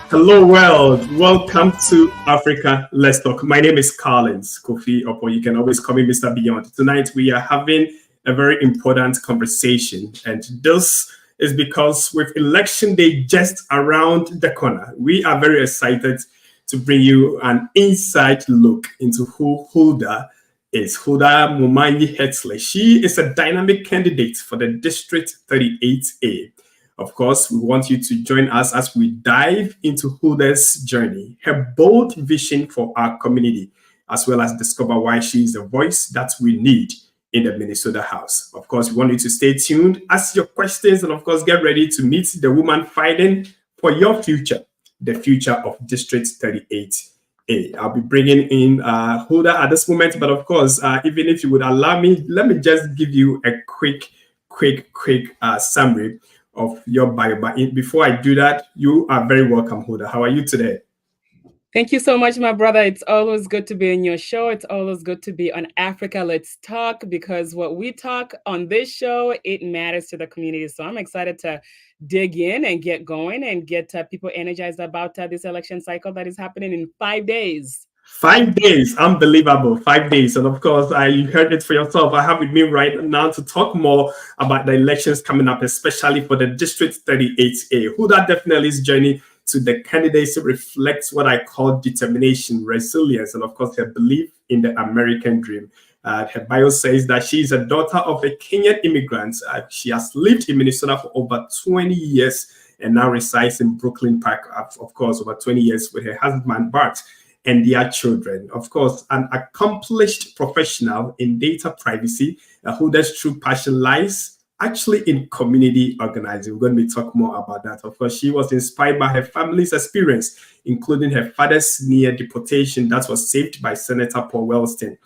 Hello world, welcome to Africa Let's Talk. My name is Collins Kofi Opo. You can always call me Mr. Beyond. Tonight we are having a very important conversation, and this is because with election day just around the corner, we are very excited to bring you an inside look into who Hulda is. Huldah Momanyi Hiltsley. She is a dynamic candidate for the District 38A. Of course, we want you to join us as we dive into Hulda's journey, her bold vision for our community, as well as discover why she is the voice that we need in the Minnesota House. Of course, we want you to stay tuned, ask your questions, and of course, get ready to meet the woman fighting for your future, the future of District 38A. I'll be bringing in Hulda at this moment, but of course, even if you would allow me, let me just give you a quick summary of your bio. But before I do that, you are very welcome, Hulda. How are you today? Thank you so much, my brother. It's always good to be in your show. It's always good to be on Africa Let's Talk, because what we talk on this show, it matters to the community. So I'm excited to dig in and get going and get people energized about this election cycle that is happening in 5 days. 5 days, unbelievable, 5 days. And of course, you heard it for yourself. I have with me right now to talk more about the elections coming up, especially for the District 38A. Hulda definitely's journey to the candidacy reflects what I call determination, resilience, and of course, her belief in the American dream. Her bio says that she is a daughter of a Kenyan immigrant. She has lived in Minnesota for over 20 years and now resides in Brooklyn Park, of course, over 20 years with her husband, Bart, and their children. Of course, an accomplished professional in data privacy, Hulda's true passion lies actually in community organizing. We're going to be talking more about that. Of course, she was inspired by her family's experience, including her father's near deportation that was saved by Senator Paul Wellston.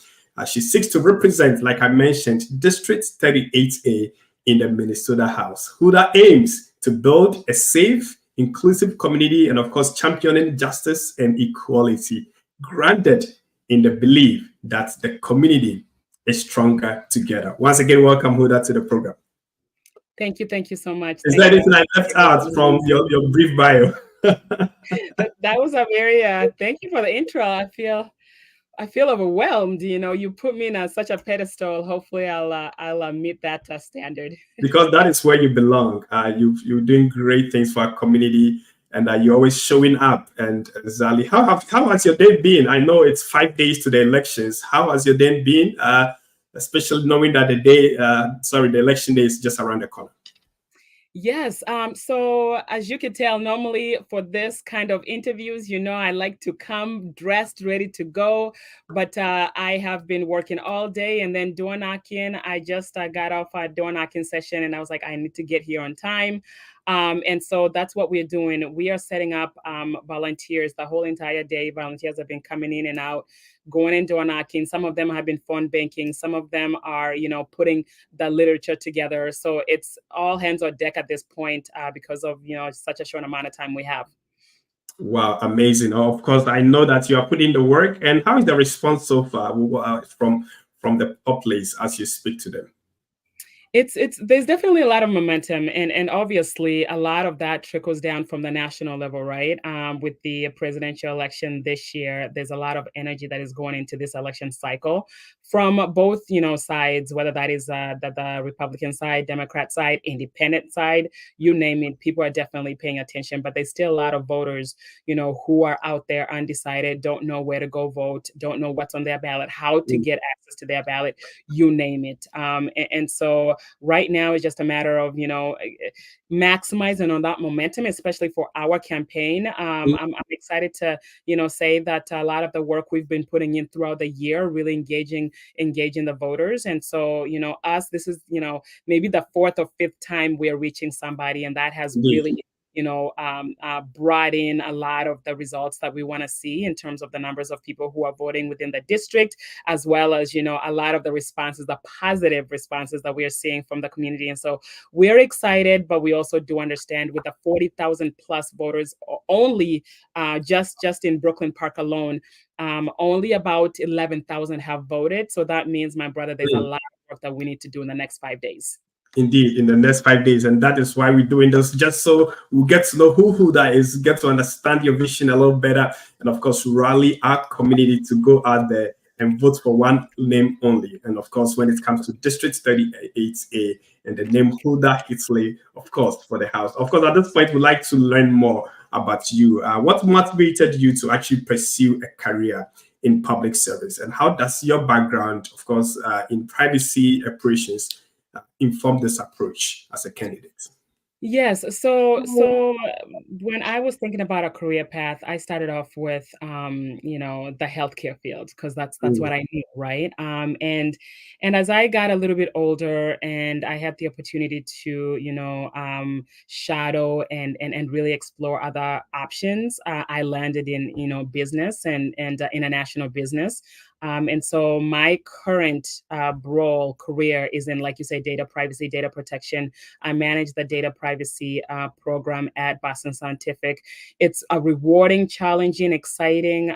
She seeks to represent, like I mentioned, District 38A in the Minnesota House. Hulda aims to build a safe, inclusive community, and of course, championing justice and equality, grounded in the belief that the community is stronger together. Once again, welcome, Hulda, to the program. Thank you so much. Is there anything I left out from your brief bio? that was a very, thank you for the intro. I feel overwhelmed. You know, you put me in such a pedestal. Hopefully I'll meet that standard. Because that is where you belong. You're doing great things for our community, and you're always showing up. And Zali, how has your day been? I know it's 5 days to the elections. How has your day been? Especially knowing that the election day is just around the corner. Yes. So as you can tell, normally for this kind of interviews, you know, I like to come dressed, ready to go. But I have been working all day and then door knocking. I just got off a door knocking session and I was like, I need to get here on time. And so that's what we're doing. We are setting up volunteers the whole entire day. Volunteers have been coming in and out, going in door knocking. Some of them have been phone banking. Some of them are, you know, putting the literature together. So it's all hands on deck at this point because of, you know, such a short amount of time we have. Wow, amazing. Of course, I know that you are putting the work. And how is the response so far from the populace as you speak to them? It's there's definitely a lot of momentum, and obviously a lot of that trickles down from the national level, right? With the presidential election this year, there's a lot of energy that is going into this election cycle from both, sides, whether that is the Republican side, Democrat side, independent side, you name it. People are definitely paying attention, but there's still a lot of voters, who are out there undecided, don't know where to go vote, don't know what's on their ballot, how to Mm, get access to their ballot, you name it. And so right now it's just a matter of maximizing on that momentum, especially for our campaign. mm, I'm excited to say that a lot of the work we've been putting in throughout the year really engaging the voters. And so us, this is maybe the fourth or fifth time we're reaching somebody, and that has indeed. really brought in a lot of the results that we want to see in terms of the numbers of people who are voting within the district, as well as a lot of the responses, the positive responses that we are seeing from the community. And so we're excited, but we also do understand with the 40,000 plus voters only, just in Brooklyn Park alone, only about 11,000 have voted. So that means, my brother, there's a Mm. lot of work that we need to do in the next 5 days. Indeed, in the next 5 days. And that is why we're doing this, just so we get to know who Hulda is, get to understand your vision a little better, and of course, rally our community to go out there and vote for one name only. And of course, when it comes to District 38A and the name Huldah Hiltsley, of course, for the House. Of course, at this point, we'd like to learn more about you. What motivated you to actually pursue a career in public service? And how does your background, of course, in privacy operations, inform this approach as a candidate? Yes. So when I was thinking about a career path, I started off with the healthcare field, because that's Mm, what I knew, right? And as I got a little bit older and I had the opportunity to, shadow and really explore other options, I landed in, business and international business. And so my current role career is in, like you say, data privacy, data protection. I manage the data privacy program at Boston Scientific. It's a rewarding, challenging, exciting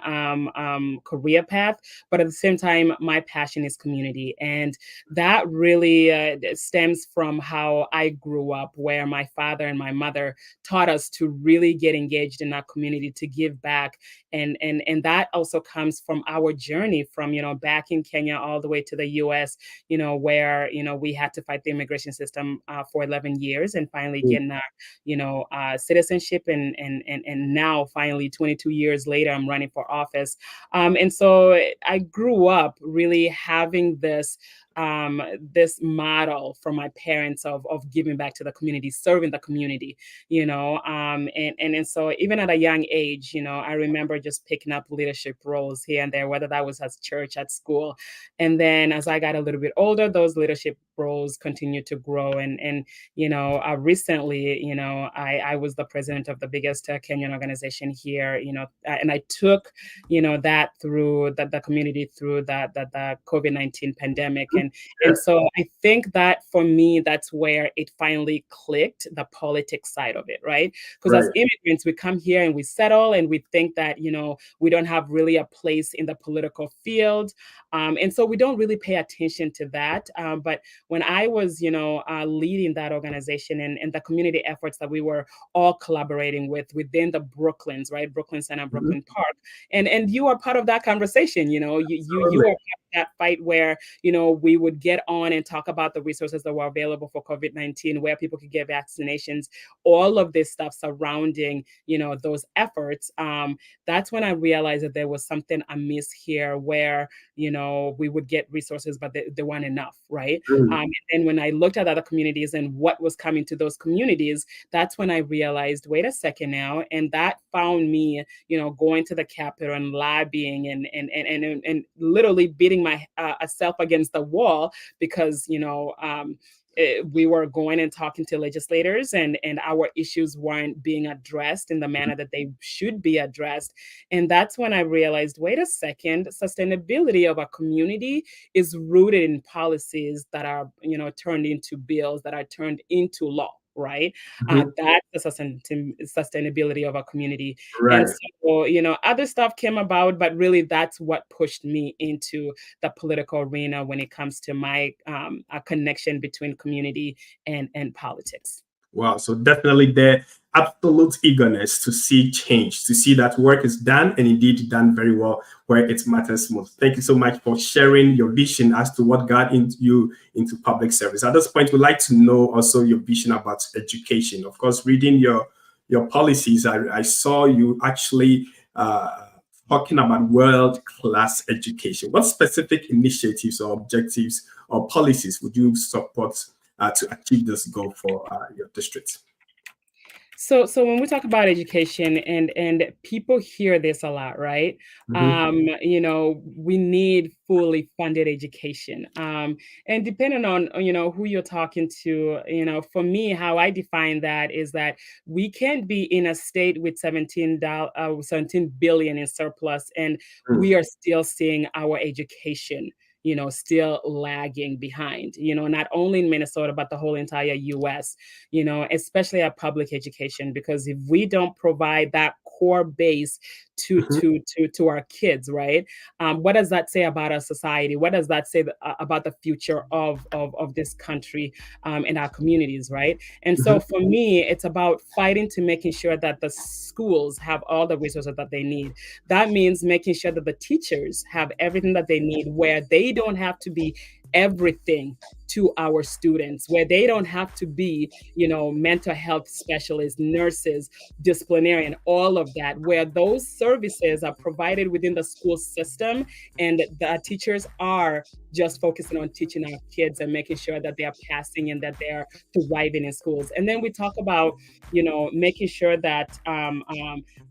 career path, but at the same time, my passion is community. And that really stems from how I grew up, where my father and my mother taught us to really get engaged in our community, to give back. And that also comes from our journey from, back in Kenya all the way to the US, where, we had to fight the immigration system for 11 years and finally mm, getting our, citizenship. And now finally 22 years later, I'm running for office. And so I grew up really having this model from my parents of giving back to the community, serving the community, and so even at a young age, I remember just picking up leadership roles here and there, whether that was at church, at school. And then as I got a little bit older, those leadership roles continued to grow. And recently, I was the president of the biggest Kenyan organization here, and I took, that through the community through the COVID-19 pandemic. And yeah, so I think that for me, that's where it finally clicked, the politics side of it, right? Because as right. immigrants, we come here and we settle and we think that, we don't have really a place in the political field. And so we don't really pay attention to that. But when I was, leading that organization and the community efforts that we were all collaborating with within the Brooklyns, right? Brooklyn Center, Mhm, Brooklyn Park. And you are part of that conversation, you absolutely. are part of that fight where, we would get on and talk about the resources that were available for COVID-19, where people could get vaccinations, all of this stuff surrounding, those efforts. That's when I realized that there was something amiss here, where, we would get resources, but they weren't enough, right? Mm, And then when I looked at other communities and what was coming to those communities, that's when I realized, wait a second now. And that found me, going to the Capitol and lobbying and literally beating myself against the wall, because, we were going and talking to legislators, and our issues weren't being addressed in the manner that they should be addressed. And that's when I realized, wait a second, sustainability of a community is rooted in policies that are, turned into bills, that are turned into law. right? Mhm. That's the sustainability of a community. And Right. so, other stuff came about, but really that's what pushed me into the political arena when it comes to my a connection between community and politics. Wow. So definitely the absolute eagerness to see change, to see that work is done and indeed done very well where it matters most. Thank you so much for sharing your vision as to what got into you into public service. At this point, we'd like to know also your vision about education. Of course, reading your policies, I saw you actually talking about world-class education. What specific initiatives or objectives or policies would you support to achieve this goal for your district? So when we talk about education and people hear this a lot, right? Mhm. We need fully funded education. And depending on who you're talking to, for me, how I define that is that we can't be in a state with 17 billion in surplus, and Mm. we are still seeing our education still lagging behind, not only in Minnesota, but the whole entire US, especially our public education, because if we don't provide that core base to Mhm. our kids, right? What does that say about our society? What does that say about the future of this country and our communities, right? And so Mhm. for me, it's about fighting to making sure that the schools have all the resources that they need. That means making sure that the teachers have everything that they need, where they don't have to be everything to our students, where they don't have to be, mental health specialists, nurses, disciplinarian, all of that, where those services are provided within the school system and the teachers are just focusing on teaching our kids and making sure that they are passing and that they are thriving in schools. And then we talk about, making sure that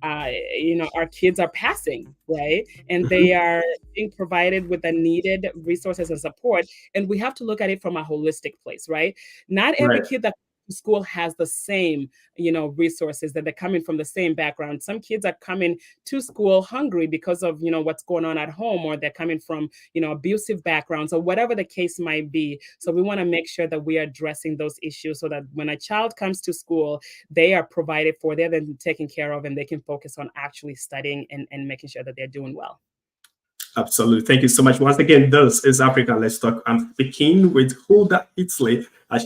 our kids are passing, right? And they Mhm. are being provided with the needed resources and support. And we have to look at it from a holistic place, right? Not every Right. kid that school has the same resources, that they're coming from the same background. Some kids are coming to school hungry because of what's going on at home, or they're coming from abusive backgrounds, or whatever the case might be. So we want to make sure that we are addressing those issues so that when a child comes to school, they are provided for, they're then taken care of, and they can focus on actually studying and making sure that they're doing well. Absolutely. Thank you so much. Once again, this is African Let's Talk. I'm speaking with Huldah Hiltsley.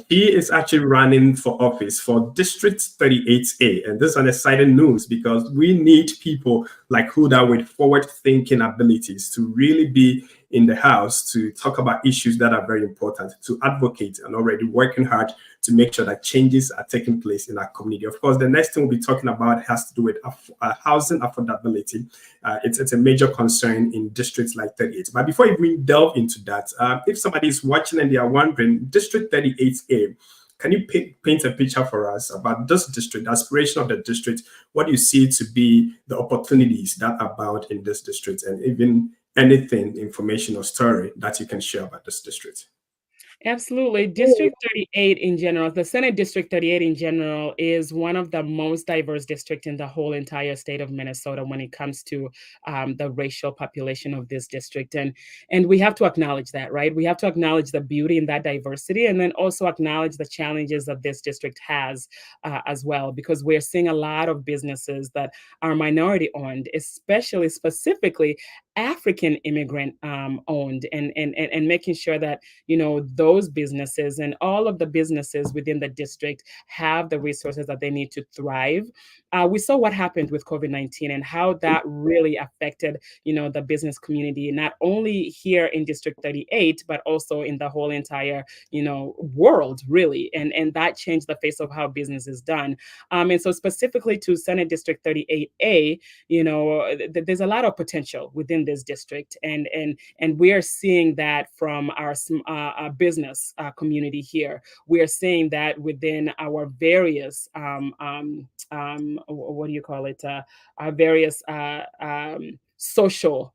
She is actually running for office for District 38A. And this is an exciting news because we need people like Huldah with forward thinking abilities to really be in the house to talk about issues that are very important, to advocate, and already working hard to make sure that changes are taking place in our community. Of course, the next thing we'll be talking about has to do with housing affordability. It's a major concern in districts like 38. But before we delve into that, if somebody is watching and they are wondering, District 38A, can you paint a picture for us about this district, the aspiration of the district? What do you see to be the opportunities that abound in this district, and even anything, information or story that you can share about this district? Absolutely. District 38 in general, the Senate District 38 in general is one of the most diverse districts in the whole entire state of Minnesota when it comes to the racial population of this district. And we have to acknowledge that, right? We have to acknowledge the beauty in that diversity, and then also acknowledge the challenges that this district has as well, because we're seeing a lot of businesses that are minority owned, especially specifically African immigrant owned, and making sure that those businesses and all of the businesses within the district have the resources that they need to thrive. We saw what happened with COVID-19 and how that really affected, the business community, not only here in District 38, but also in the whole entire, world, really. And that changed the face of how business is done. And so specifically to Senate District 38A, there's a lot of potential within this district, and we are seeing that from our business community here. We are seeing that within our various what do you call it? Our various Mhm. social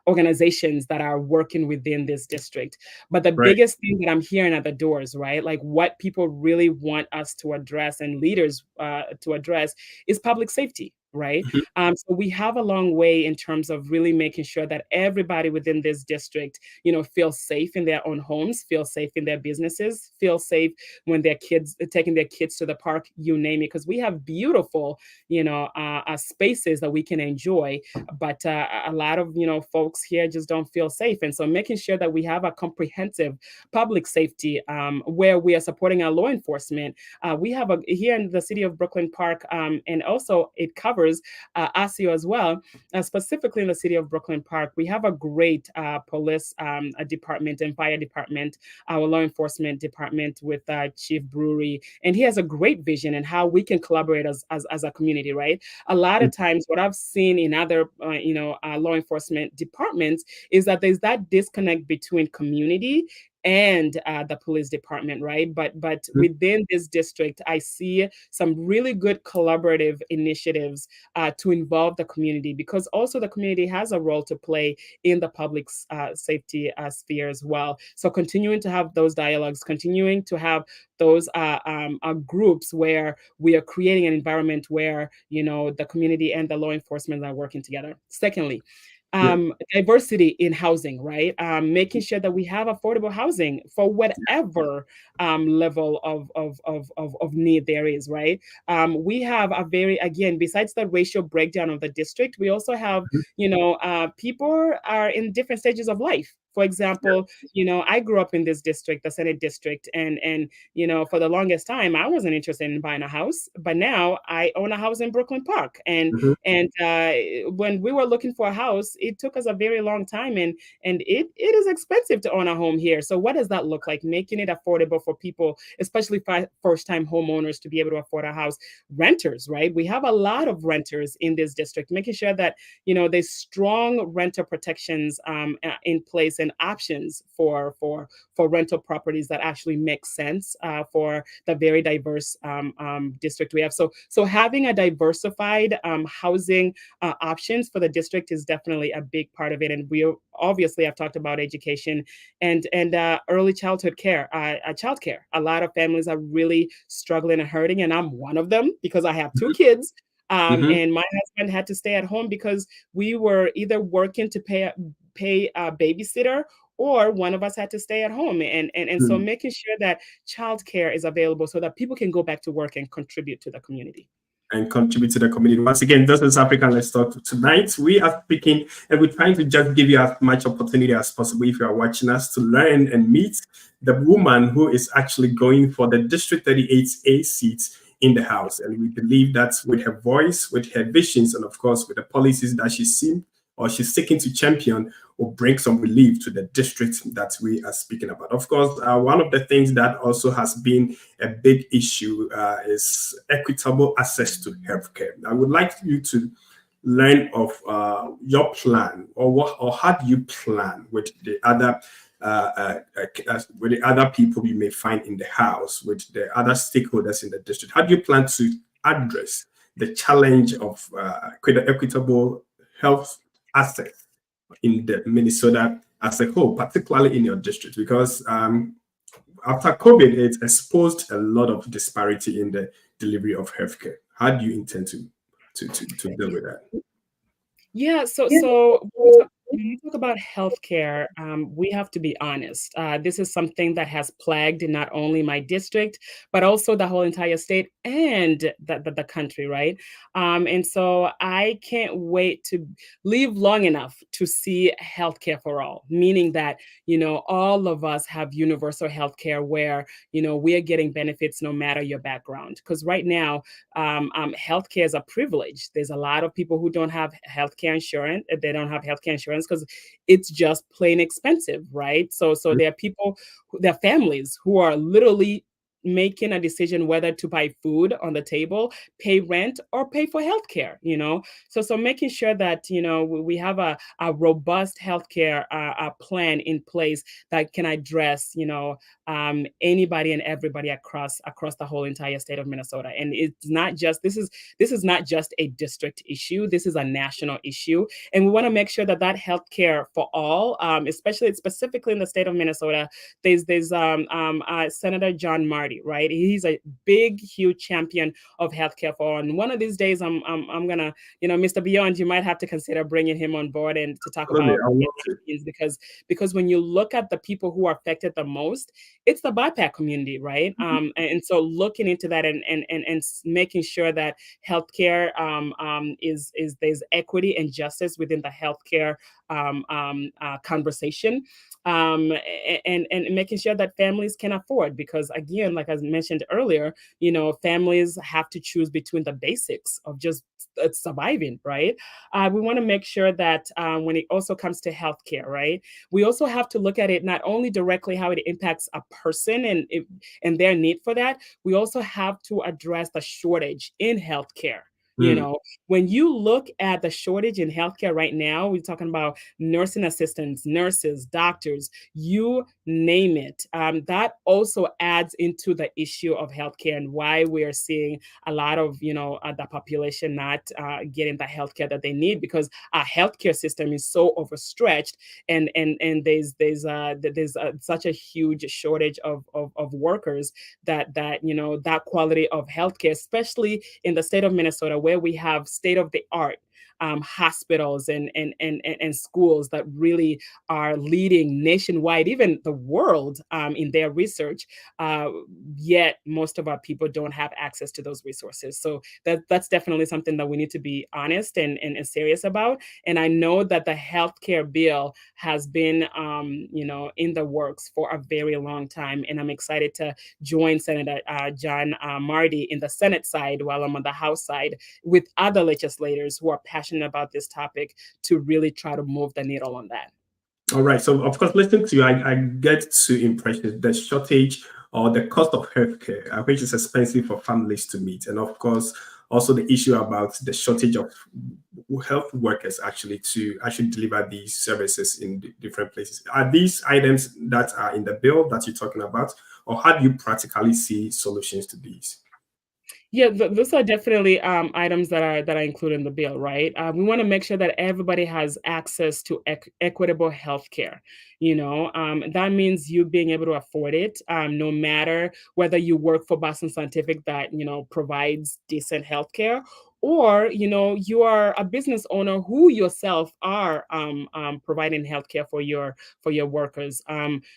organizations that are working within this district. But the Right. biggest thing that I'm hearing at the doors, right, like what people really want us to address and leaders to address, is public safety. right? Mhm. So we have a long way in terms of really making sure that everybody within this district, feels safe in their own homes, feel safe in their businesses, feel safe when their kids taking their kids to the park, you name it, because we have beautiful, spaces that we can enjoy, but a lot of folks here just don't feel safe, and so making sure that we have a comprehensive public safety where we are supporting our law enforcement. We have here in the city of Brooklyn Park, and also it covers ASIO as well. Specifically in the city of Brooklyn Park, we have a great police department and fire department, our law enforcement department with Chief Brewery, and he has a great vision and how we can collaborate as a community, right? A lot of times, what I've seen in other, law enforcement departments is that there's that disconnect between community and the police department, right? But within this district, I see some really good collaborative initiatives to involve the community, because also the community has a role to play in the public safety sphere as well. So continuing to have those dialogues, continuing to have those groups where we are creating an environment where the community and the law enforcement are working together. Secondly, Yeah. diversity in housing, right? Making sure that we have affordable housing for whatever level of need there is, right? We have a very, again, besides the racial breakdown of the district, we also have, Mhm. people are in different stages of life. For example, I grew up in this district, the Senate district, and for the longest time, I wasn't interested in buying a house, but now I own a house in Brooklyn Park, Mhm. and when we were looking for a house, it took us a very long time, and it is expensive to own a home here. So what does that look like? Making it affordable for people, especially first-time homeowners, to be able to afford a house. Renters, right? We have a lot of renters in this district, making sure that there's strong renter protections in place and options for rental properties that actually make sense for the very diverse district we have. So having a diversified housing options for the district is definitely a big part of it. And we obviously have talked about education and early childhood care, child care. A lot of families are really struggling and hurting, and I'm one of them because I have two kids. Mhm. And my husband had to stay at home because we were either working to pay a babysitter, or one of us had to stay at home. And so Mhm. making sure that childcare is available so that people can go back to work and contribute to the community. And contribute to the community. Once again, this is African Let's Talk. Tonight, we are speaking and we're trying to just give you as much opportunity as possible if you are watching us to learn and meet the woman who is actually going for the District 38A seats in the House. And we believe that with her voice, with her visions, and of course, with the policies that she's seen or she's seeking to champion, will bring some relief to the district that we are speaking about. Of course, one of the things that also has been a big issue is equitable access to healthcare. I would like you to learn of your plan, or how do you plan with the other people you may find in the House, with the other stakeholders in the district. How do you plan to address the challenge of equitable health access in the Minnesota as a whole, particularly in your district? Because after COVID, it exposed a lot of disparity in the delivery of healthcare. How do you intend to deal with that? Yeah, so when we talk about healthcare, we have to be honest. This is something that has plagued not only my district, but also the whole entire state and the country, right? And so I can't wait to live long enough to see healthcare for all, meaning that, all of us have universal healthcare where, we are getting benefits no matter your background. Because right now, healthcare is a privilege. There's a lot of people who don't have healthcare insurance. They don't have healthcare insurance because it's just plain expensive, right? So there are people, there are families who are literally making a decision whether to buy food on the table, pay rent, or pay for healthcare. So making sure that we have a robust healthcare plan in place that can address anybody and everybody across the whole entire state of Minnesota. And it's not just this is not just a district issue. This is a national issue, and we want to make sure that healthcare for all, especially specifically in the state of Minnesota. There's Senator John Marty. Momanyi, right? He's a big, huge champion of healthcare for all. And one of these days, I'm gonna, Mr. Beyond, you might have to consider bringing him on board and to talk Absolutely, about I would love to. because when you look at the people who are affected the most, it's the BIPAC community, right? And so looking into that and making sure that healthcare is there's equity and justice within the healthcare conversation, and making sure that families can afford, because again, like I mentioned earlier, families have to choose between the basics of just surviving, right? We want to make sure that when it also comes to healthcare, right, we also have to look at it not only directly how it impacts a person and their need for that. We also have to address the shortage in healthcare. Mm. When you look at the shortage in healthcare right now, we're talking about nursing assistants, nurses, doctors, you name it. That also adds into the issue of healthcare and why we are seeing a lot of, the population not getting the healthcare that they need, because our healthcare system is so overstretched, and there's such a huge shortage of workers that quality of healthcare, especially in the state of Minnesota, where we have state of the art hospitals and schools that really are leading nationwide, even the world, in their research. Uh, Yet most of our people don't have access to those resources. So that's definitely something that we need to be honest and serious about. And I know that the healthcare bill has been, in the works for a very long time. And I'm excited to join Senator John Marty in the Senate side while I'm on the House side with other legislators who are passionate about this topic to really try to move the needle on that. All right. So, of course, listening to you, I get two impressions: the shortage or the cost of healthcare, which is expensive for families to meet, and of course, also the issue about the shortage of health workers to actually deliver these services in different places. Are these items that are in the bill that you're talking about, or how do you practically see solutions to these? Yeah, those are definitely items that are included in the bill, right? We want to make sure that everybody has access to equitable healthcare. That means you being able to afford it, no matter whether you work for Boston Scientific that provides decent healthcare, or you are a business owner who yourself are providing healthcare for your workers.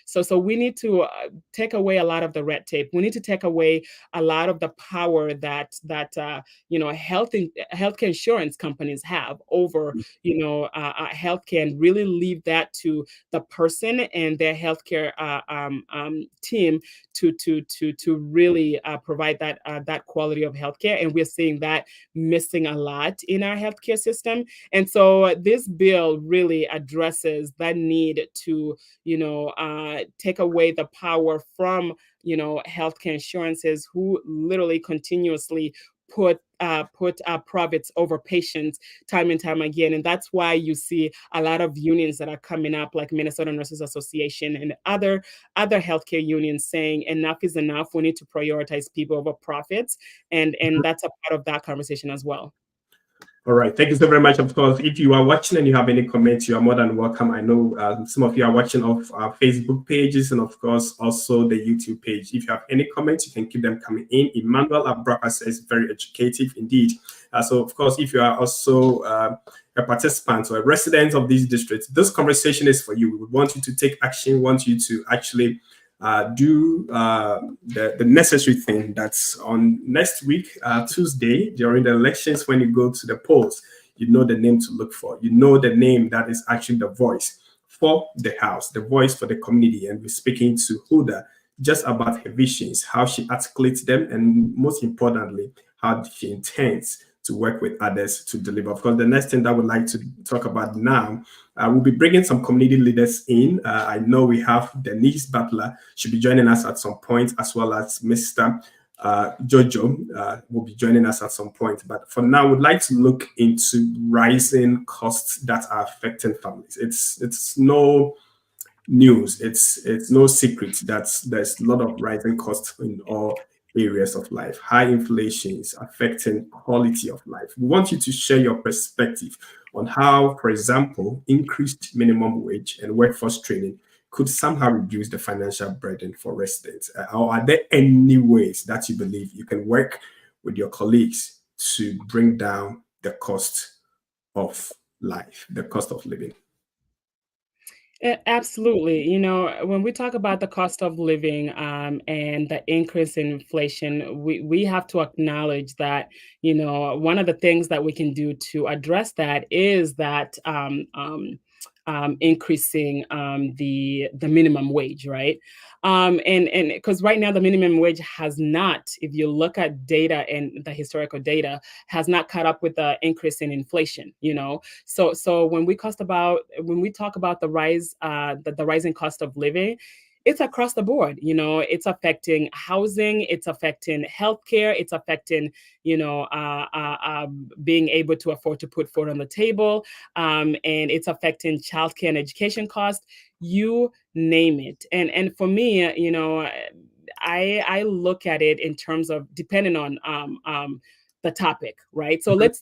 So we need to take away a lot of the red tape. We need to take away a lot of the power that healthcare insurance companies have over healthcare, and really leave that to the person and their healthcare team to really provide that quality of healthcare. And we're seeing that missing a lot in our healthcare system. And so this bill really addresses that need to take away the power from healthcare insurances, who literally continuously put profits over patients time and time again. And that's why you see a lot of unions that are coming up, like Minnesota Nurses Association and other healthcare unions, saying enough is enough. We need to prioritize people over profits, and that's a part of that conversation as well. All right. Thank you so very much. Of course, if you are watching and you have any comments, you are more than welcome. I know some of you are watching off our Facebook pages and, of course, also the YouTube page. If you have any comments, you can keep them coming in. Emmanuel Abraka says very educative indeed. So, of course, if you are also a participant or a resident of these districts, this conversation is for you. We would want you to take action, want you to actually do the necessary thing. That's on next week, Tuesday, during the elections. When you go to the polls, you know the name to look for. You know the name that is actually the voice for the House, the voice for the community. And we're speaking to Hulda just about her visions, how she articulates them, and most importantly, how she intends to work with others to deliver. Of course, the next thing that I would like to talk about now, we'll be bringing some community leaders in. I know we have Denise Butler. She'll be joining us at some point, as well as Mr. Jojo will be joining us at some point. But for now, we'd like to look into rising costs that are affecting families. It's no news. It's no secret that there's a lot of rising costs in all areas of life. High inflation is affecting quality of life. We want you to share your perspective on how, for example, increased minimum wage and workforce training could somehow reduce the financial burden for residents? Or are there any ways that you believe you can work with your colleagues to bring down the cost of life, the cost of living? Absolutely. When we talk about the cost of living and the increase in inflation, we have to acknowledge that, one of the things that we can do to address that is that increasing the minimum wage, right? And because right now the minimum wage has not, if you look at data and the historical data, has not caught up with the increase in inflation. So when we talk about the rising cost of living, it's across the board. It's affecting housing, it's affecting healthcare, it's affecting being able to afford to put food on the table, and it's affecting childcare and education costs. You name it. And for me, I look at it in terms of depending on the topic, right? So let's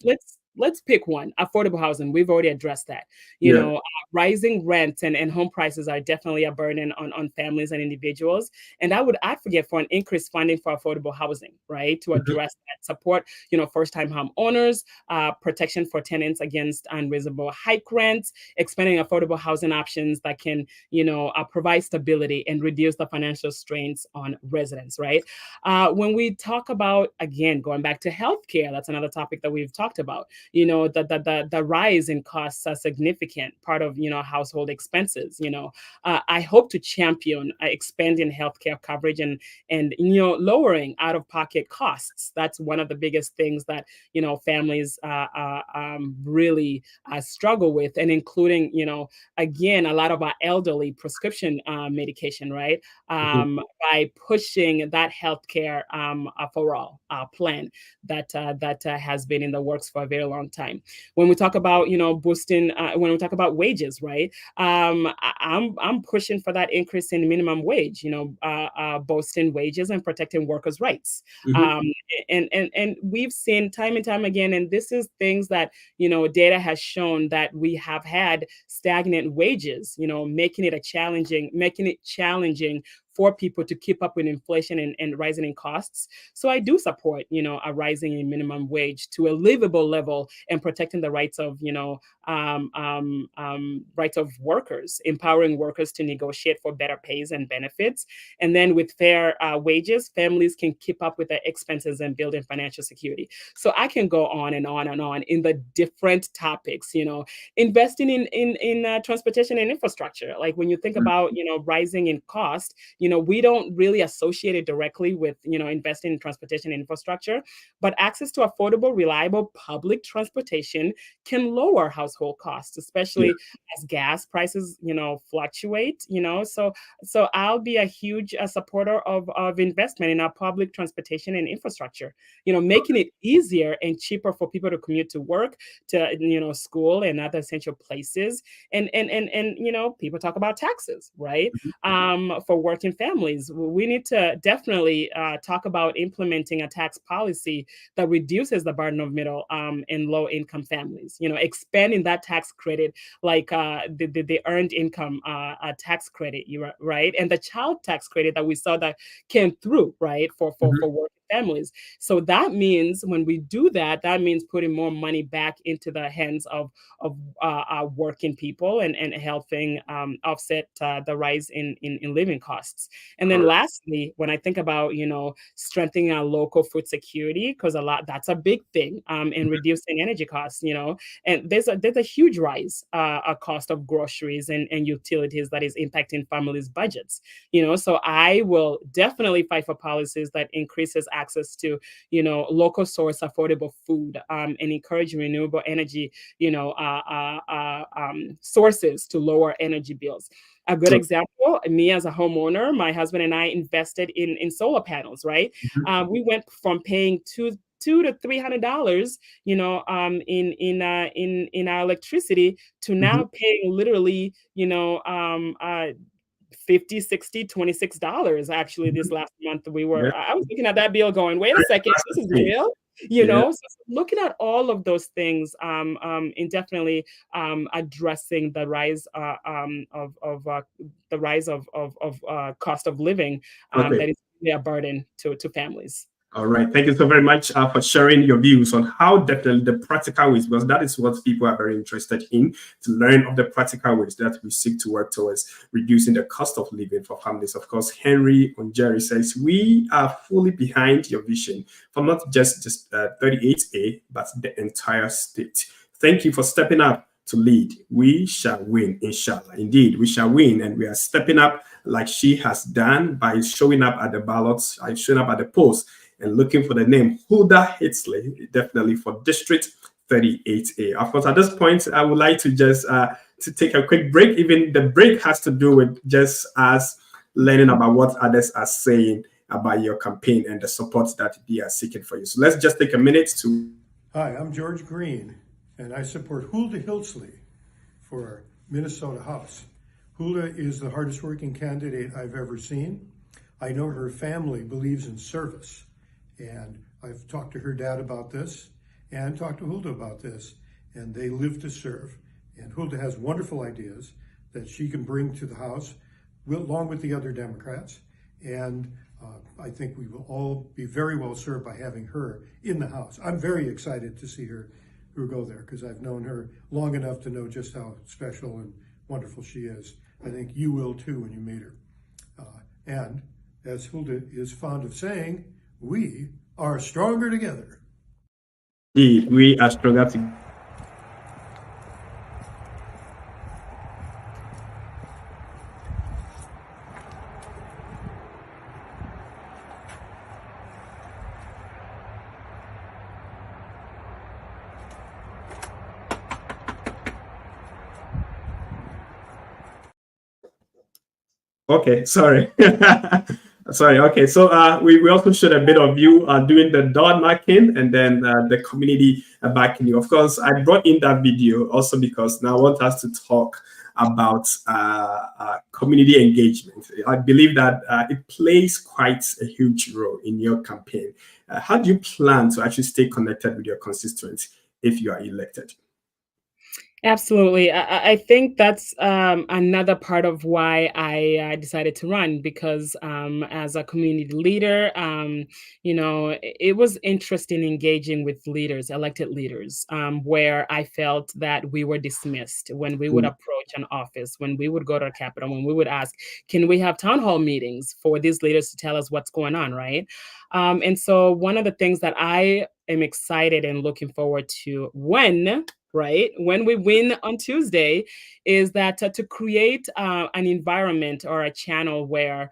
pick one. Affordable housing. We've already addressed that. Yeah. Rising rents and home prices are definitely a burden on families and individuals. And I would advocate for an increased funding for affordable housing, right? To Mhm. address that, support, first-time home owners, protection for tenants against unreasonable hike rents, expanding affordable housing options that can, provide stability and reduce the financial strains on residents, right? When we talk about, again, going back to healthcare, that's another topic that we've talked about. The rise in costs are significant part of household expenses. I hope to champion expanding healthcare coverage and lowering out-of-pocket costs. That's one of the biggest things that families really struggle with, and including again, a lot of our elderly prescription medication, right? Mhm. By pushing that healthcare for all plan that has been in the works for a very long time. When we talk about boosting, when we talk about wages, right? I'm pushing for that increase in minimum wage. Boosting wages and protecting workers' rights. Mhm. Um, and we've seen time and time again, and this is things that data has shown that we have had stagnant wages. Making it challenging for people to keep up with inflation and rising in costs. So I do support, a rising in minimum wage to a livable level and protecting the rights of, rights of workers, empowering workers to negotiate for better pays and benefits. And then with fair wages, families can keep up with their expenses and building financial security. So I can go on and on and on in the different topics, investing in transportation and infrastructure. Like when you think about, rising in cost, we don't really associate it directly with, investing in transportation infrastructure, but access to affordable, reliable public transportation can lower household costs, Yeah. especially as gas prices, fluctuate, so I'll be a huge supporter of investment in our public transportation and infrastructure, making it easier and cheaper for people to commute to work, to, school and other essential places. And people talk about taxes, right? For working families. We need to definitely talk about implementing a tax policy that reduces the burden of middle and low income families. Expanding that tax credit, like the earned income tax credit, right, and the child tax credit that we saw that came through, right, for Mhm. working families. So that means when we do that, that means putting more money back into the hands of working people and helping offset the rise in living costs. And then Correct. lastly, when I think about, strengthening our local food security, because that's a big thing, and Mhm. reducing energy costs, and there's a huge rise a cost of groceries and utilities that is impacting families' budgets. So I will definitely fight for policies that increases access to, local source affordable food, and encourage renewable energy, sources to lower energy bills. A good So, example, me as a homeowner, my husband and I invested in solar panels, right? mhm. We went from paying two to $300, in our electricity, to Mhm. now paying literally, 50, 60, $26. Actually, Mhm. this last month Yeah. I was looking at that bill going, wait a second, That's this the is thing. real. you know. So looking at all of those things, in definitely addressing the rise the rise of cost of living, Okay. that is really a burden to families. All right. Thank you so very much for sharing your views on how definitely the practical ways, because that is what people are very interested in, to learn of the practical ways that we seek to work towards reducing the cost of living for families. Of course, Henry Onjeri says, we are fully behind your vision for not just 38A, but the entire state. Thank you for stepping up to lead. We shall win, inshallah. Indeed, we shall win, and we are stepping up like she has done by showing up at the ballots, showing up at the polls, and looking for the name Huldah Hiltsley, definitely for District 38A. Of course, at this point, I would like to just to take a quick break. Even the break has to do with just us learning about what others are saying about your campaign and the support that they are seeking for you. So let's just take a minute to... Hi, I'm George Green, and I support Huldah Hiltsley for Minnesota House. Huldah is the hardest working candidate I've ever seen. I know her family believes in service, and I've talked to her dad about this and talked to Huldah about this, and they live to serve. And Huldah has wonderful ideas that she can bring to the House along with the other Democrats. And I think we will all be very well served by having her in the House. I'm very excited to see her go there because I've known her long enough to know just how special and wonderful she is. I think you will too when you meet her. And as Huldah is fond of saying, we are stronger together. Indeed, we are stronger together. Okay, sorry. Sorry. Okay, so we also showed a bit of you doing the door knocking and then the community backing you. Of course, I brought in that video also because now I want us to talk about community engagement. I believe that it plays quite a huge role in your campaign. How do you plan to actually stay connected with your constituents if you are elected? Absolutely. I think that's another part of why I decided to run because as a community leader, it was interesting engaging with leaders, elected leaders, where I felt that we were dismissed when we would approach an office, when we would go to the Capitol, when we would ask, can we have town hall meetings for these leaders to tell us what's going on, right? And so one of the things that I am excited and looking forward to when we win on Tuesday is that to create an environment or a channel where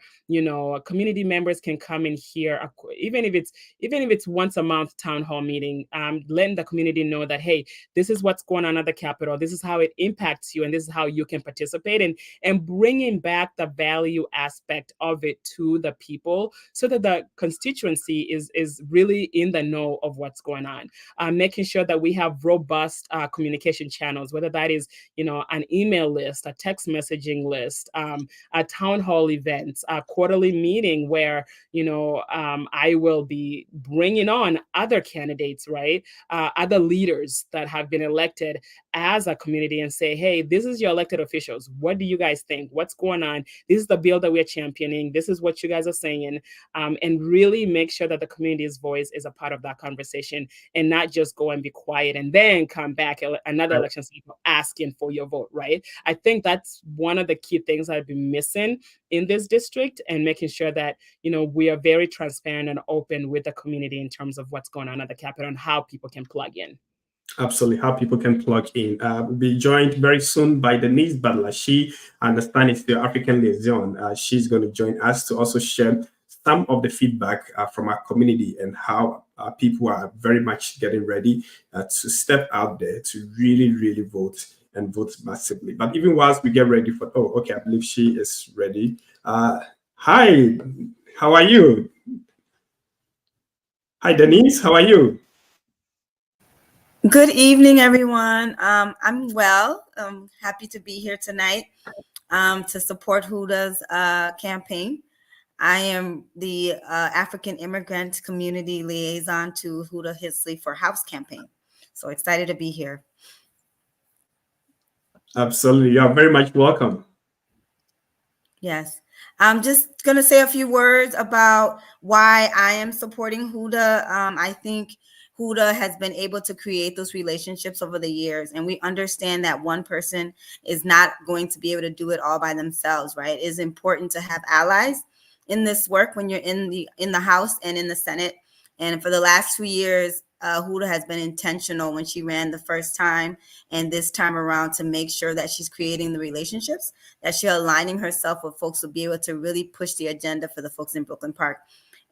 community members can come and hear, even if it's once a month town hall meeting, letting the community know that, hey, this is what's going on at the Capitol, this is how it impacts you, and this is how you can participate, and bringing back the value aspect of it to the people so that the constituency is really in the know of what's going on, making sure that we have robust communication channels, whether that is an email list, a text messaging list, a town hall event, a quarterly meeting where I will be bringing on other candidates, right, other leaders that have been elected as a community and say, hey, this is your elected officials, what do you guys think, what's going on, this is the bill that we're championing, this is what you guys are saying, and really make sure that the community's voice is a part of that conversation and not just go and be quiet and then come back another election cycle asking for your vote, right? I think that's one of the key things I've been missing in this district, and making sure that we are very transparent and open with the community in terms of what's going on at the Capitol and how people can plug in. Absolutely, how people can plug in. We'll be joined very soon by Denise Butler. She, I understand, is the African liaison. She's going to join us to also share some of the feedback from our community and how people are very much getting ready to step out there to really, really vote and vote massively. But even whilst we get ready for, I believe she is ready. Hi, how are you? Hi, Denise, how are you? Good evening, everyone. I'm well. I'm happy to be here tonight to support Huldah's campaign. I am the African Immigrant Community Liaison to Huldah Hiltsley for House campaign. So excited to be here. Absolutely. You are very much welcome. Yes. I'm just going to say a few words about why I am supporting Huldah. I think Huldah has been able to create those relationships over the years, and we understand that one person is not going to be able to do it all by themselves, right? It is important to have allies in this work when you're in the House and in the Senate. And for the last 2 years, Huldah has been intentional when she ran the first time and this time around to make sure that she's creating the relationships, that she's aligning herself with folks to be able to really push the agenda for the folks in Brooklyn Park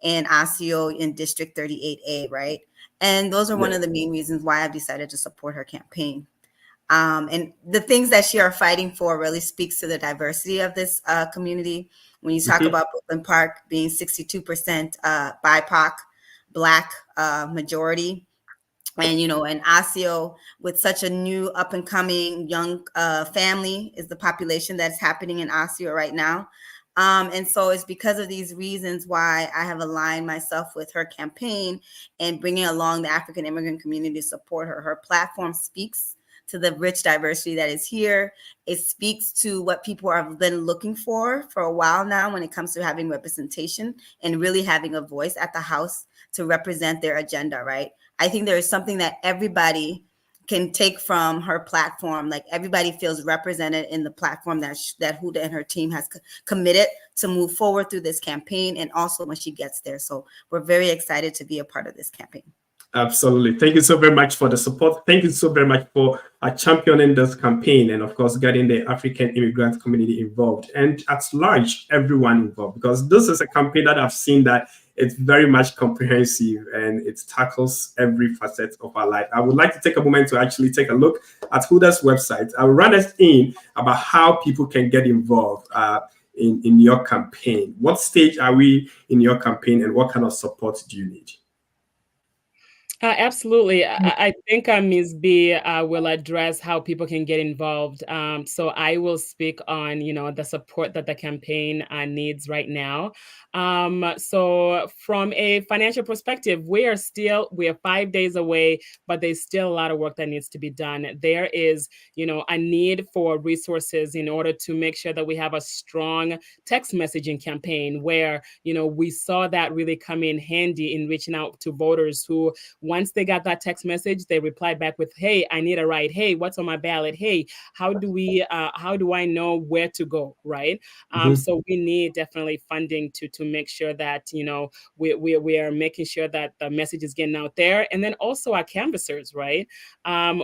and Osseo in District 38A, right? And those are one of the main reasons why I've decided to support her campaign. And the things that she are fighting for really speaks to the diversity of this community. When you talk about Brooklyn Park being 62% BIPOC, Black majority, and and Osseo with such a new up and coming young family is the population that's happening in Osseo right now. And so it's because of these reasons why I have aligned myself with her campaign and bringing along the African immigrant community to support her. Her platform speaks to the rich diversity that is here. It speaks to what people have been looking for a while now when it comes to having representation and really having a voice at the House to represent their agenda, right? I think there is something that everybody can take from her platform. Like everybody feels represented in the platform that Huldah and her team has committed to move forward through this campaign, and also when she gets there. So we're very excited to be a part of this campaign. Absolutely. Thank you so very much for the support. Thank you so very much for championing this campaign and, of course, getting the African immigrant community involved and at large, everyone involved, because this is a campaign that I've seen that it's very much comprehensive and it tackles every facet of our life. I would like to take a moment to actually take a look at Huldah's website. I'll run us in about how people can get involved in your campaign. What stage are we in your campaign and what kind of support do you need? Absolutely. I think Ms. B will address how people can get involved. So I will speak on, the support that the campaign needs right now. So from a financial perspective, we are 5 days away, but there's still a lot of work that needs to be done. There is, a need for resources in order to make sure that we have a strong text messaging campaign where, we saw that really come in handy in reaching out to voters who, once they got that text message, they replied back with, "Hey, I need a ride. Hey, what's on my ballot? Hey, how do I know where to go?" Right. So we need definitely funding to make sure that, we are making sure that the message is getting out there. And then also our canvassers, right?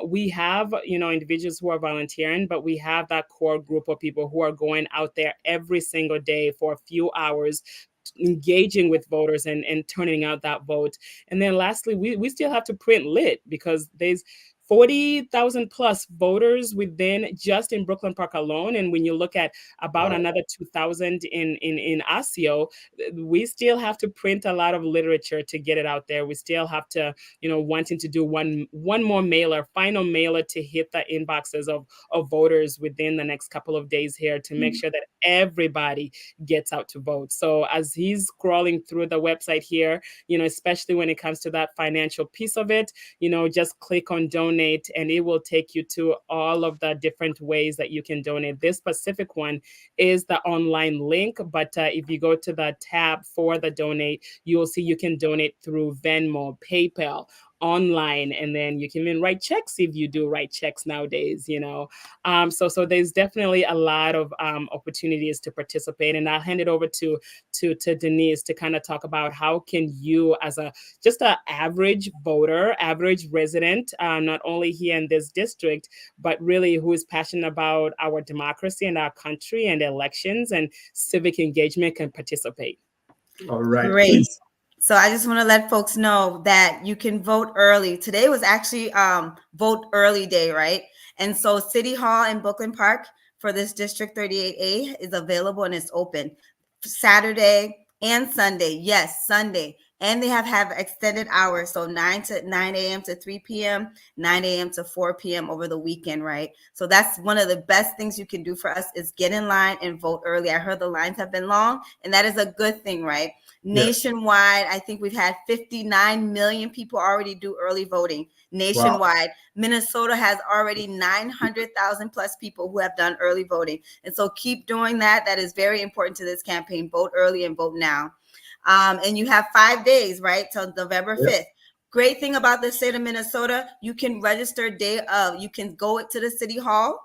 We have, individuals who are volunteering, but we have that core group of people who are going out there every single day for a few hours, engaging with voters and turning out that vote. And then lastly, we still have to print lit because there's 40,000 plus voters just in Brooklyn Park alone. And when you look at about another 2,000 in Osseo, we still have to print a lot of literature to get it out there. We still have to, wanting to do one more final mailer to hit the inboxes of voters within the next couple of days here to make sure that everybody gets out to vote. So as he's scrolling through the website here, especially when it comes to that financial piece of it, just click on donate and it will take you to all of the different ways that you can donate. This specific one is the online link, but if you go to the tab for the donate, you will see you can donate through Venmo, PayPal, online, and then you can even write checks if you do write checks nowadays, so there's definitely a lot of opportunities to participate. And I'll hand it over to Denise to kind of talk about how can you, as just an average voter, average resident, not only here in this district, but really who is passionate about our democracy and our country and elections and civic engagement, can participate. All right. Great. Please. So I just want to let folks know that you can vote early. Today was actually vote early day, right? And so City Hall in Brooklyn Park for this District 38A is available and it's open Saturday and Sunday. Yes, Sunday. And they have extended hours, so 9 a.m. to 3 p.m., 9 a.m. to 4 p.m. over the weekend, right? So that's one of the best things you can do for us is get in line and vote early. I heard the lines have been long, and that is a good thing, right? Nationwide, I think we've had 59 million people already do early voting nationwide. Wow. Minnesota has already 900,000 plus people who have done early voting. And so keep doing that. That is very important to this campaign. Vote early and vote now. And you have 5 days, right, till November 5th. Great thing about the state of Minnesota, you can register day of. You can go to the city hall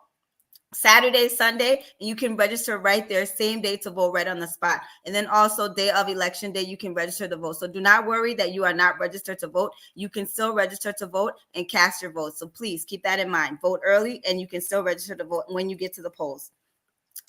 Saturday, Sunday, and you can register right there, same day to vote right on the spot. And then also day of election day, you can register to vote. So do not worry that you are not registered to vote. You can still register to vote and cast your vote. So please keep that in mind. Vote early and you can still register to vote when you get to the polls.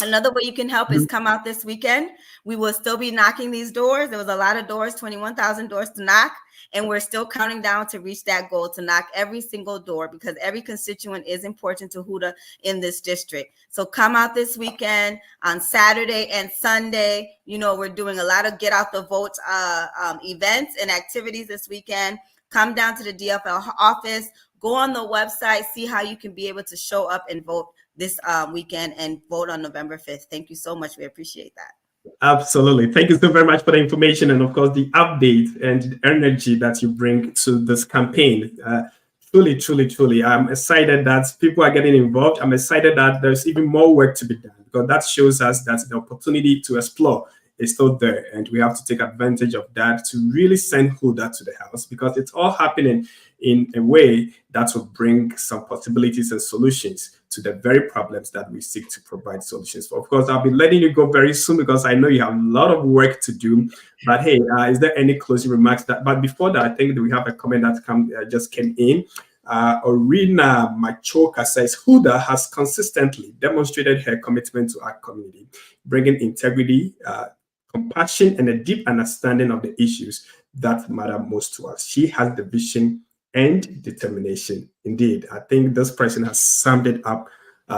Another way you can help is come out this weekend. We will still be knocking these doors. There was a lot of doors, 21,000 doors to knock, and we're still counting down to reach that goal to knock every single door because every constituent is important to Huldah in this district. So come out this weekend on Saturday and Sunday. You know, we're doing a lot of get out the vote events and activities this weekend. Come down to the DFL office, go on the website, see how you can be able to show up and vote this weekend and vote on November 5th. Thank you so much. We appreciate that. Absolutely. Thank you so very much for the information and, of course, the update and the energy that you bring to this campaign. Truly, truly, truly. I'm excited that people are getting involved. I'm excited that there's even more work to be done because that shows us that the opportunity to explore is still there. And we have to take advantage of that to really send Huldah to the house because it's all happening in a way that will bring some possibilities and solutions to the very problems that we seek to provide solutions for. Of course, I'll be letting you go very soon because I know you have a lot of work to do. But hey, is there any closing remarks? But before that, I think that we have a comment that just came in. Orina Machoka says, Huldah has consistently demonstrated her commitment to our community, bringing integrity, compassion, and a deep understanding of the issues that matter most to us. She has the vision and determination. Indeed, I think this person has summed it up,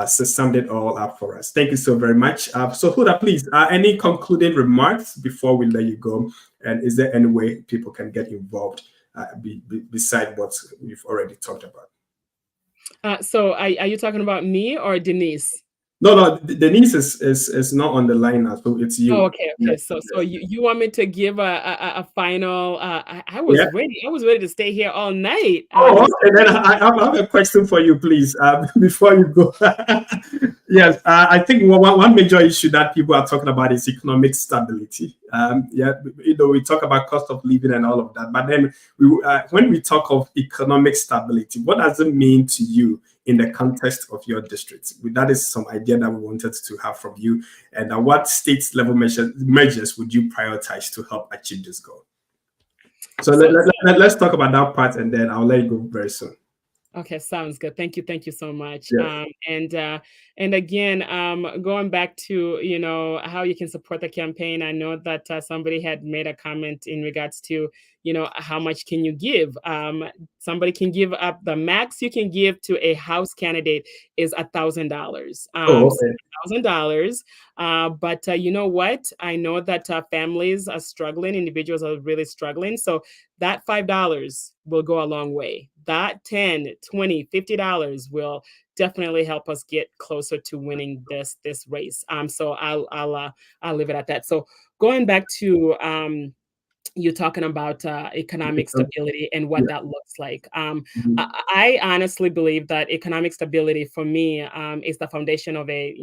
summed it all up for us. Thank you so very much. So Huldah, please, any concluding remarks before we let you go? And is there any way people can get involved beside what we've already talked about? So are you talking about me or Denise? No, Denise is not on the line now, so it's you. Oh, okay. So you want me to give a final? I was ready to stay here all night. Okay. Then I have a question for you, please. Before you go, yes, I think one major issue that people are talking about is economic stability. We talk about cost of living and all of that, but then when we talk of economic stability, what does it mean to you in the context of your district? That is some idea that we wanted to have from you. And what state level measures would you prioritize to help achieve this goal? So let's talk about that part, and then I'll let you go very soon. Okay, sounds good. Thank you so much. Yes. And again, going back to how you can support the campaign. I know that somebody had made a comment in regards to how much can you give? Somebody can give up the max you can give to a House candidate is $1,000. $1,000. But you know what? I know that families are struggling, individuals are really struggling. So that $5 will go a long way. That $10, $20, $50 will definitely help us get closer to winning this race. So I'll leave it at that. So going back to you're talking about economic stability and what that looks like. I honestly believe that economic stability for me is the foundation of a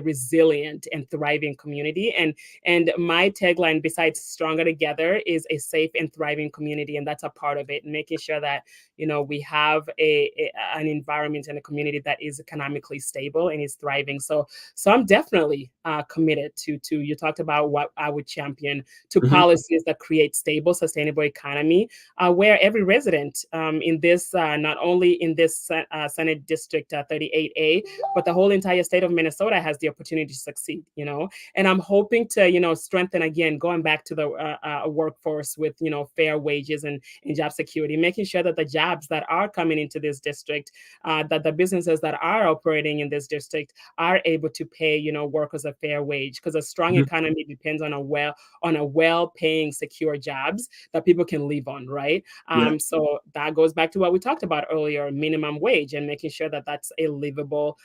resilient and thriving community. And my tagline, besides stronger together, is a safe and thriving community. And that's a part of it, making sure that we have an environment and a community that is economically stable and is thriving. So I'm definitely committed to you talked about what I would champion to policies that create stable, sustainable economy, where every resident in this, not only in this Senate District 38A, but the whole entire state of Minnesota has the opportunity to succeed, And I'm hoping to, strengthen, again, going back to the workforce with, fair wages and job security, making sure that the jobs that are coming into this district, that the businesses that are operating in this district are able to pay, workers a fair wage, because a strong economy depends on a well-paying, secure jobs that people can live on, right? Yeah. So that goes back to what we talked about earlier, minimum wage, and making sure that that's a livable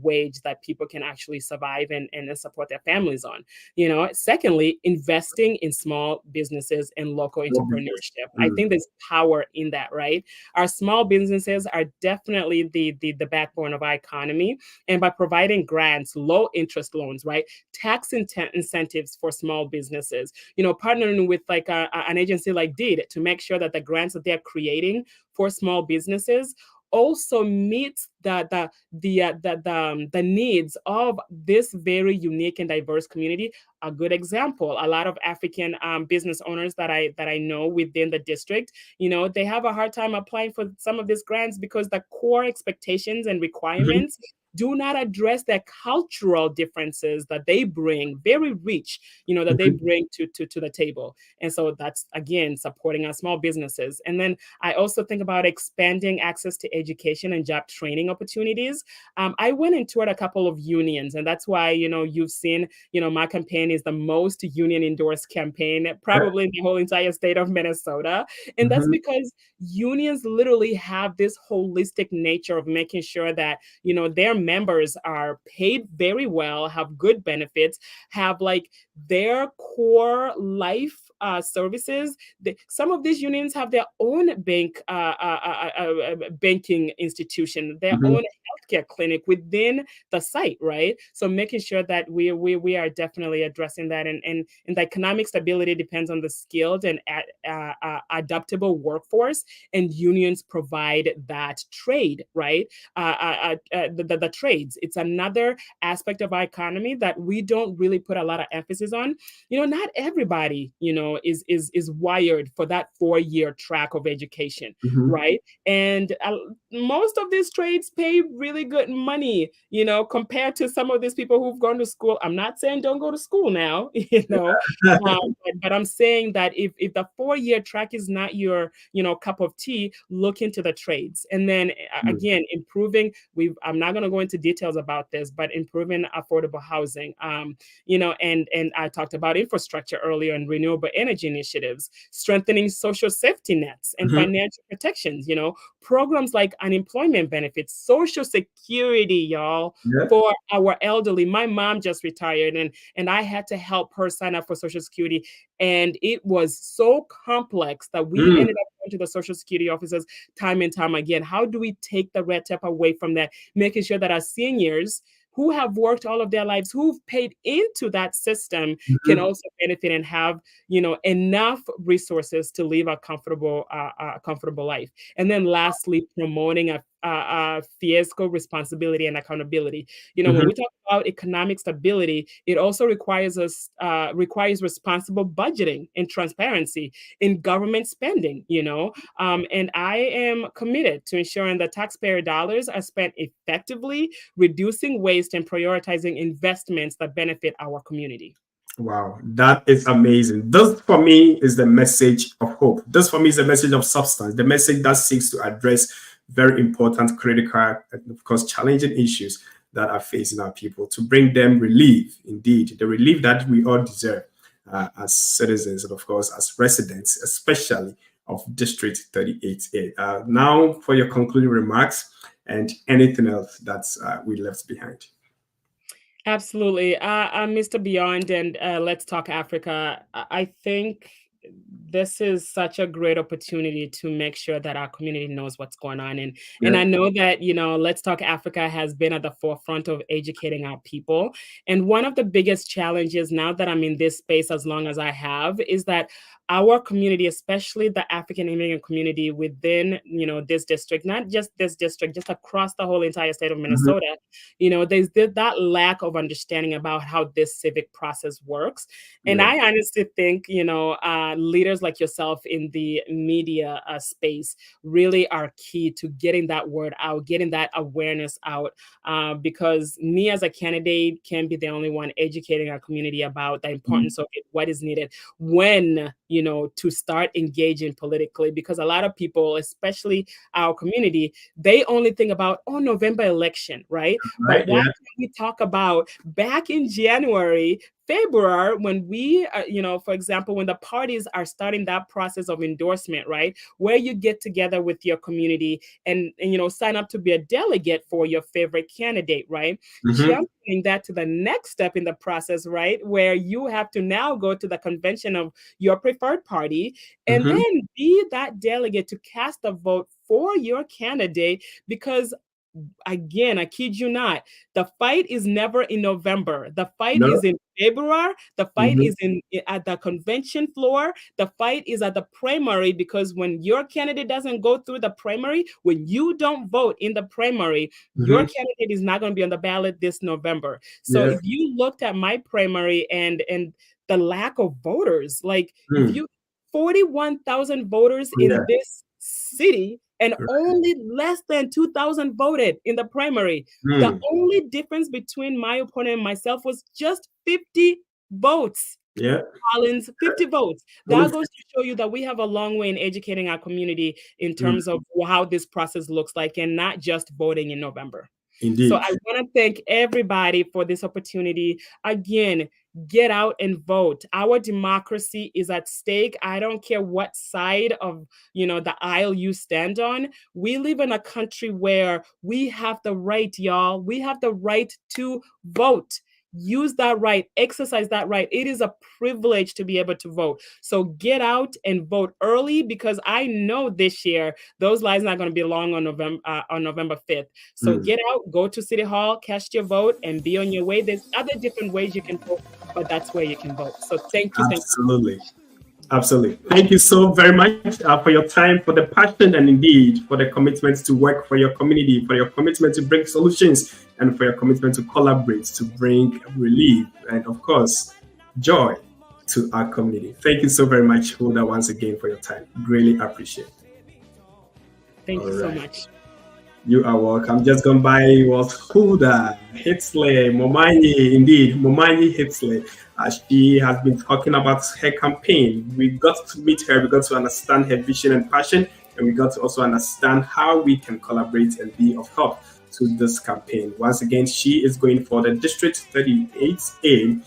wage that people can actually survive and support their families on. Secondly, investing in small businesses and local entrepreneurship. I think there's power in that, right? Our small businesses are definitely the backbone of our economy. And by providing grants, low interest loans, right? Tax incentives for small businesses, partnering with like an agency like DEED to make sure that the grants that they're creating for small businesses also meets the needs of this very unique and diverse community. A good example, a lot of African business owners that I know within the district, they have a hard time applying for some of these grants because the core expectations and requirements do not address their cultural differences that they bring, very rich, that they bring to the table. And so that's, again, supporting our small businesses. And then I also think about expanding access to education and job training opportunities. I went and toured a couple of unions, and that's why, you've seen, my campaign is the most union endorsed campaign probably in the whole entire state of Minnesota. And that's because unions literally have this holistic nature of making sure that, their members are paid very well, have good benefits, have like their core life services. Some of these unions have their own banking institution, their own healthcare clinic within the site, right? So making sure that we are definitely addressing that, and the economic stability depends on the skilled and adaptable workforce, and unions provide that trade, right? The trades. It's another aspect of our economy that we don't really put a lot of emphasis on. Not everybody, is wired for that 4-year track of education, right? And most of these trades pay really good money, compared to some of these people who've gone to school. I'm not saying don't go to school now, but I'm saying that if the 4-year track is not your, cup of tea, look into the trades. And then again, improving, I'm not going to go into details about this, but improving affordable housing, and I talked about infrastructure earlier and renewable energy initiatives, strengthening social safety nets and financial protections, programs like unemployment benefits, social security, y'all, for our elderly. My mom just retired, and I had to help her sign up for Social Security. And it was so complex that we ended up going to the Social Security offices time and time again. How do we take the red tape away from that, making sure that our seniors who have worked all of their lives, who've paid into that system, can also benefit and have, enough resources to live a comfortable life. And then lastly, promoting a fiscal responsibility and accountability. When we talk about economic stability, it also requires responsible budgeting and transparency in government spending, and I am committed to ensuring that taxpayer dollars are spent effectively, reducing waste and prioritizing investments that benefit our community. Wow, that is amazing. This for me is the message of hope. This for me is the message of substance, the message that seeks to address very important, critical, and of course, challenging issues that are facing our people, to bring them relief, indeed, the relief that we all deserve as citizens and, of course, as residents, especially of District 38A. Now, for your concluding remarks and anything else that's we left behind. Absolutely. Mr. Beyond and Let's Talk Africa, I think this is such a great opportunity to make sure that our community knows what's going on. And I know that, Let's Talk Africa has been at the forefront of educating our people. And one of the biggest challenges now that I'm in this space as long as I have is that our community, especially the African immigrant community within, this district, not just this district, just across the whole entire state of Minnesota, there's that lack of understanding about how this civic process works. And I honestly think, leaders like yourself in the media space really are key to getting that word out, getting that awareness out, because me as a candidate can be the only one educating our community about the importance of it, what is needed, when to start engaging politically, because a lot of people, especially our community, they only think about, November election, right? Right, But why yeah. can't we talk about back in January, February, when we, for example, when the parties are starting that process of endorsement, right, where you get together with your community and sign up to be a delegate for your favorite candidate, right? Jumping that to the next step in the process, right, where you have to now go to the convention of your preferred party and then be that delegate to cast a vote for your candidate, because again, I kid you not, the fight is never in November. The fight is in February. The fight is at the convention floor. The fight is at the primary, because when your candidate doesn't go through the primary, when you don't vote in the primary, your candidate is not going to be on the ballot this November. So if you looked at my primary and the lack of voters, like if you 41,000 voters in this city, and only less than 2,000 voted in the primary. The only difference between my opponent and myself was just 50 votes. Yeah. Collins, 50 votes. That goes to show you that we have a long way in educating our community in terms of how this process looks like, and not just voting in November. Indeed. So I want to thank everybody for this opportunity. Again, get out and vote. Our democracy is at stake. I don't care what side of, the aisle you stand on. We live in a country where we have the right, y'all. We have the right to vote. Use that right, exercise that right. It is a privilege to be able to vote. So get out and vote early, because I know this year those lines are not going to be long on November 5th. So get out, go to City Hall, cast your vote, and be on your way. There's other different ways you can vote, but that's where you can vote. So thank you. Absolutely. Absolutely. Thank you so very much for your time, for the passion, and indeed for the commitment to work for your community, for your commitment to bring solutions, and for your commitment to collaborate to bring relief and, of course, joy to our community. Thank you so very much, Hulda, once again for your time. Really appreciate it. Thank you so much. You are welcome. Just gone by was Huldah Momanyi, indeed, Momanyi Hiltsley. She has been talking about her campaign. We got to meet her, we got to understand her vision and passion, and we got to also understand how we can collaborate and be of help to this campaign. Once again, she is going for the District 38A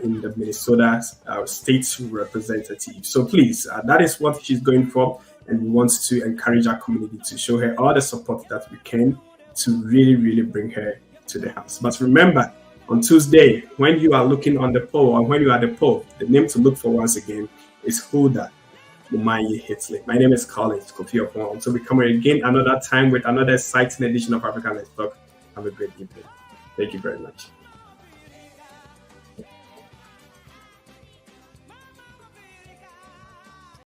in the Minnesota State Representative. So please, that is what she's going for. And we want to encourage our community to show her all the support that we can to really, really bring her to the house. But remember, on Tuesday, when you are looking on the poll, or when you are at the poll, the name to look for once again is Huldah Momanyi Hiltsley. My name is Collins Kofi Opon. So we come here again another time with another exciting edition of African Let's Talk. Have a great evening. Thank you very much.